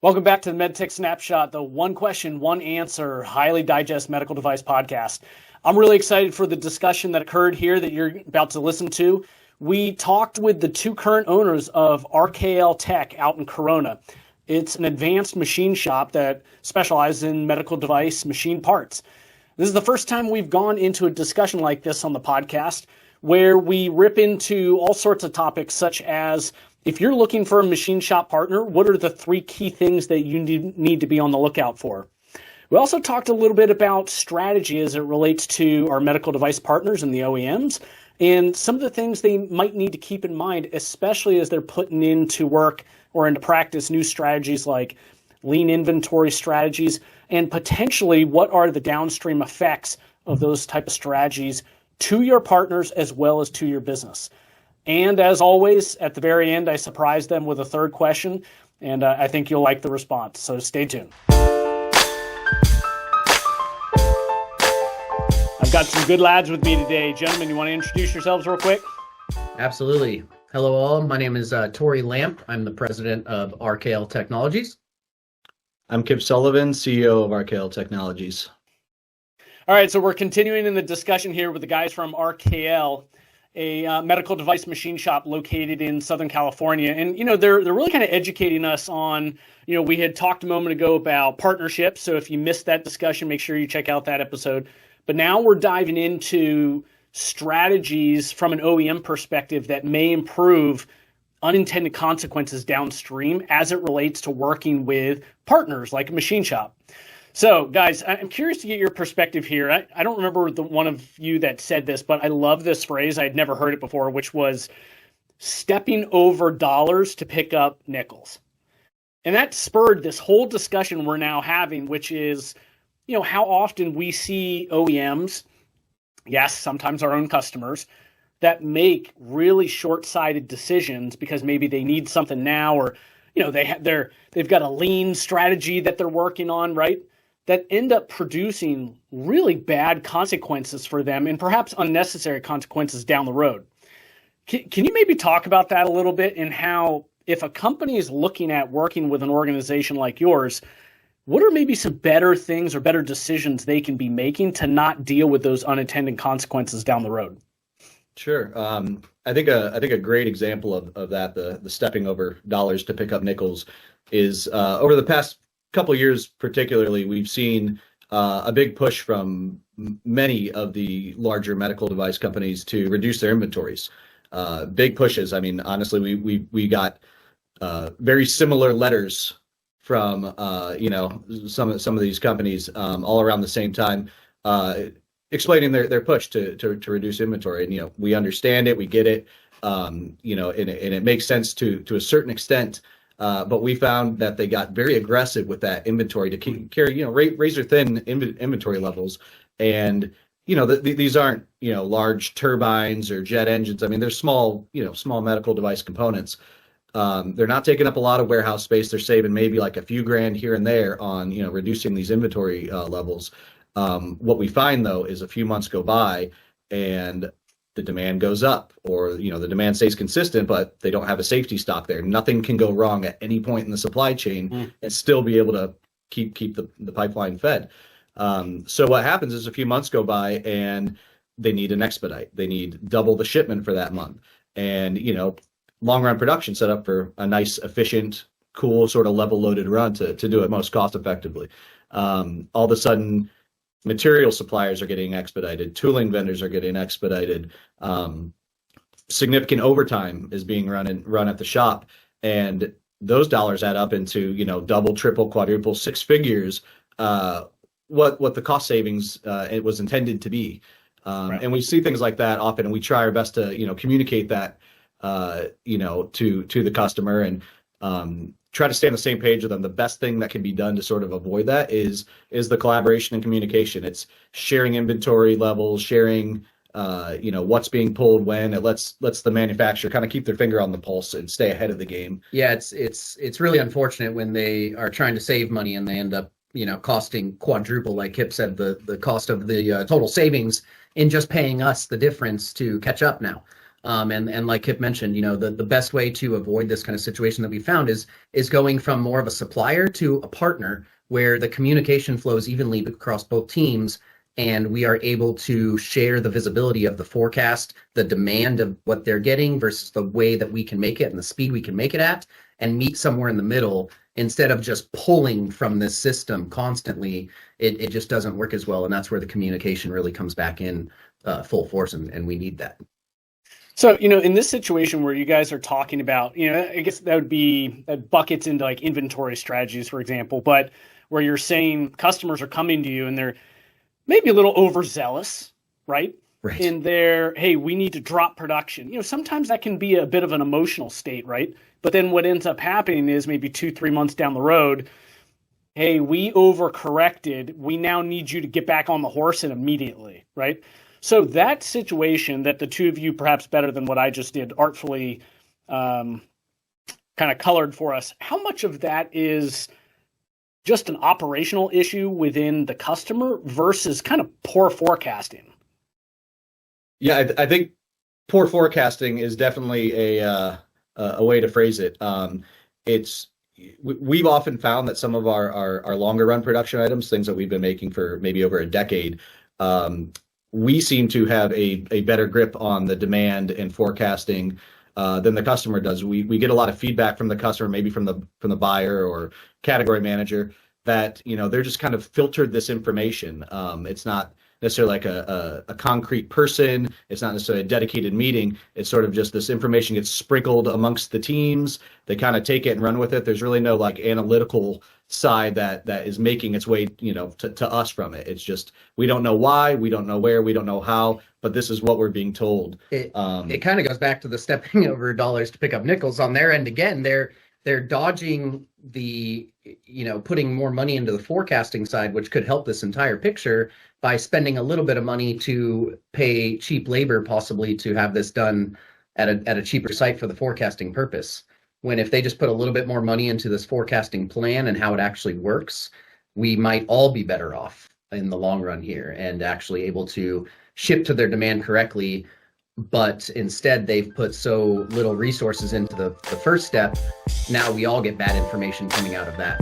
Welcome back to the Medtech Snapshot, the one question, one answer, highly digest medical device podcast. I'm really excited for the discussion that occurred here that you're about to listen to. We talked with the two current owners of RKL Tech out in Corona. It's an advanced machine shop that specializes in medical device machine parts. This is the first time we've gone into a discussion like this on the podcast, where we rip into all sorts of topics such as, if you're looking for a machine shop partner, what are the three key things that you need to be on the lookout for? We also talked a little bit about strategy as it relates to our medical device partners and the OEMs, and some of the things they might need to keep in mind, especially as they're putting into work or into practice new strategies like lean inventory strategies, and potentially what are the downstream effects of those type of strategies to your partners as well as to your business. And as always, at the very end, I surprised them with a third question, and I think you'll like the response, so stay tuned. I've got some good lads with me today. Gentlemen, you want to introduce yourselves real quick? Absolutely. Hello all, my name is Torry Lamp. I'm the president of RKL Technologies. I'm Kip Sullivan, CEO of RKL Technologies. All right, so we're continuing in the discussion here with the guys from RKL, a medical device machine shop located in Southern California. And, they're really kind of educating us on, we had talked a moment ago about partnerships. So if you missed that discussion, make sure you check out that episode. But now we're diving into strategies from an OEM perspective that may improve unintended consequences downstream as it relates to working with partners like a machine shop. So, guys, I'm curious to get your perspective here. I don't remember the one of you that said this, but I love this phrase. I'd never heard it before, which was stepping over dollars to pick up nickels. And that spurred this whole discussion we're now having, which is, how often we see OEMs, yes, sometimes our own customers, that make really short-sighted decisions because maybe they need something now, or, they've got a lean strategy that they're working on, right? That end up producing really bad consequences for them and perhaps unnecessary consequences down the road. Can you maybe talk about that a little bit, and how, if a company is looking at working with an organization like yours, what are maybe some better things or better decisions they can be making to not deal with those unintended consequences down the road? Sure. I think a great example of that, the stepping over dollars to pick up nickels, is over the past couple of years, particularly, we've seen a big push from many of the larger medical device companies to reduce their inventories. Big pushes. I mean, honestly, we got very similar letters from some of these companies all around the same time, explaining their push to reduce inventory. And we understand it, we get it, and it makes sense to a certain extent. But we found that they got very aggressive with that inventory to carry, razor thin inventory levels. And, these aren't, large turbines or jet engines. I mean, they're small medical device components. They're not taking up a lot of warehouse space. They're saving maybe like a few grand here and there on, reducing these inventory levels. What we find, though, is a few months go by and the demand goes up, or the demand stays consistent, but they don't have a safety stock there. Nothing can go wrong at any point in the supply chain and still be able to keep the pipeline fed. So what happens is a few months go by and they need an expedite. They need double the shipment for that month, and long run production set up for a nice, efficient, cool sort of level loaded run to do it most cost effectively. All of a sudden, material suppliers are getting expedited, tooling vendors are getting expedited, significant overtime is being run at the shop, and those dollars add up into double, triple, quadruple, six figures. What the cost savings it was intended to be, right. And we see things like that often, and we try our best to communicate that to the customer, and try to stay on the same page with them. The best thing that can be done to sort of avoid that is the collaboration and communication. It's sharing inventory levels, sharing what's being pulled when. It lets the manufacturer kind of keep their finger on the pulse and stay ahead of the game. Yeah, it's really unfortunate when they are trying to save money and they end up costing quadruple, like Kip said, the cost of the total savings in just paying us the difference to catch up now. And like Kip mentioned, the best way to avoid this kind of situation that we found is going from more of a supplier to a partner where the communication flows evenly across both teams, and we are able to share the visibility of the forecast, the demand of what they're getting versus the way that we can make it and the speed we can make it at, and meet somewhere in the middle instead of just pulling from this system constantly. It just doesn't work as well, and that's where the communication really comes back in full force, and we need that. So, in this situation where you guys are talking about, I guess that buckets into like inventory strategies, for example, but where you're saying customers are coming to you and they're maybe a little overzealous, right? Right. In their, hey, we need to drop production. Sometimes that can be a bit of an emotional state, right? But then what ends up happening is maybe 2-3 months down the road, hey, we overcorrected. We now need you to get back on the horse and immediately, right? So that situation that the two of you, perhaps better than what I just did, artfully kind of colored for us, how much of that is just an operational issue within the customer versus kind of poor forecasting? Yeah, I think poor forecasting is definitely a way to phrase it. We've often found that some of our longer run production items, things that we've been making for maybe over a decade, we seem to have a better grip on the demand and forecasting than the customer does. We get a lot of feedback from the customer, maybe from the buyer or category manager, that they're just kind of filtered this information. It's not necessarily like a concrete person. It's not necessarily a dedicated meeting. It's sort of just this information gets sprinkled amongst the teams. They kind of take it and run with it. There's really no like analytical side that is making its way to us from it. It's just, we don't know why, we don't know where, we don't know how, but this is what we're being told. It kind of goes back to the stepping over dollars to pick up nickels on their end. Again, they're dodging the putting more money into the forecasting side, which could help this entire picture, by spending a little bit of money to pay cheap labor, possibly to have this done at a cheaper site for the forecasting purpose. When if they just put a little bit more money into this forecasting plan and how it actually works, we might all be better off in the long run here and actually able to ship to their demand correctly. But instead, they've put so little resources into the first step. Now we all get bad information coming out of that.